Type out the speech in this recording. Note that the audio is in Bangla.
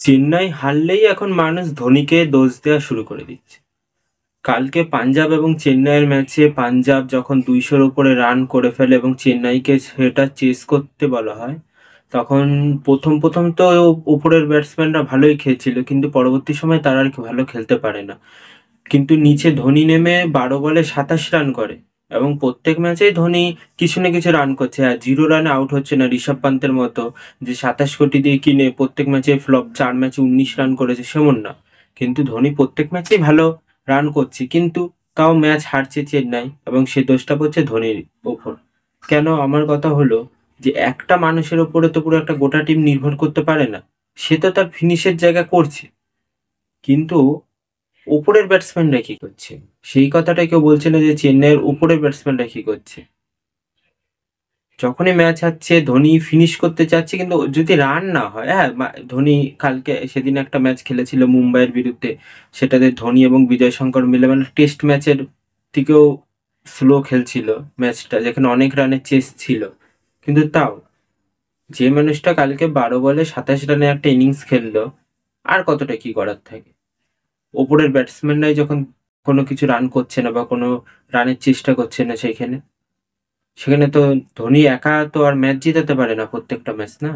চেন্নাই হারলেই এখন মানুষ ধোনিকে দোষ দেওয়া শুরু করে দিচ্ছে। কালকে পাঞ্জাব এবং চেন্নাইয়ের ম্যাচে পাঞ্জাব যখন ২০০-র উপরে রান করে ফেলে এবং চেন্নাইকে সেটা চেস করতে বলা হয়, তখন প্রথম তো উপরের ব্যাটসম্যানরা ভালোই খেলছিল, কিন্তু পরবর্তী সময় তারা আর কি ভালো খেলতে পারে না। কিন্তু নিচে ধোনি নেমে ১২ বলে ২৭ রান করে এবং প্রত্যেক ম্যাচেই ধোনি কিছু না কিছু রান করছে। আর 0 রানে আউট হচ্ছে না ঋষভ পান্তের মতো, যে ২৭ কোটি দিয়ে কিনে প্রত্যেক ম্যাচে ফ্লপ, ৪ ম্যাচে ১৯ রান করেছে সেমন না। কিন্তু ধোনি প্রত্যেক ম্যাচেই ভালো রান করছে, কিন্তু তাও ম্যাচ হারছে চেন্নাই এবং সে দোষটা পড়ছে ধোনির ওপর। কেন? আমার কথা হলো যে একটা মানুষের ওপরে তো পুরো একটা গোটা টিম নির্ভর করতে পারে না। সে তো তার ফিনিশের জায়গা করছে, কিন্তু ওপরের ব্যাটসম্যানরা কি করছে? সেই কথাটা কেউ বলছে না যে চেন্নাইয়ের উপরের ব্যাটসম্যানরা কি করছে। যখনই ম্যাচ হারছে ধোনি ফিনিশ করতে চাচ্ছে, কিন্তু যদি রান না হয়, হ্যাঁ, ধোনি কালকে সেদিন একটা ম্যাচ খেলেছিল মুম্বাইয়ের বিরুদ্ধে, সেটাতে ধোনি এবং বিজয় শঙ্কর মিলে মানে টেস্ট ম্যাচের থেকেও স্লো খেলছিল ম্যাচটা, যেখানে অনেক রানের চেস ছিল। কিন্তু তাও যে মানুষটা কালকে ১২ বলে ২৭ রানে একটা ইনিংস খেললো, আর কতটা কি করার থাকে? ওপরের ব্যাটসম্যানরাই যখন কোনো কিছু রান করছে না বা কোনো রানের চেষ্টা করছে না, সেখানে তো ধোনি একা তো আর ম্যাচ জেতাতে পারে না প্রত্যেকটা ম্যাচ, না?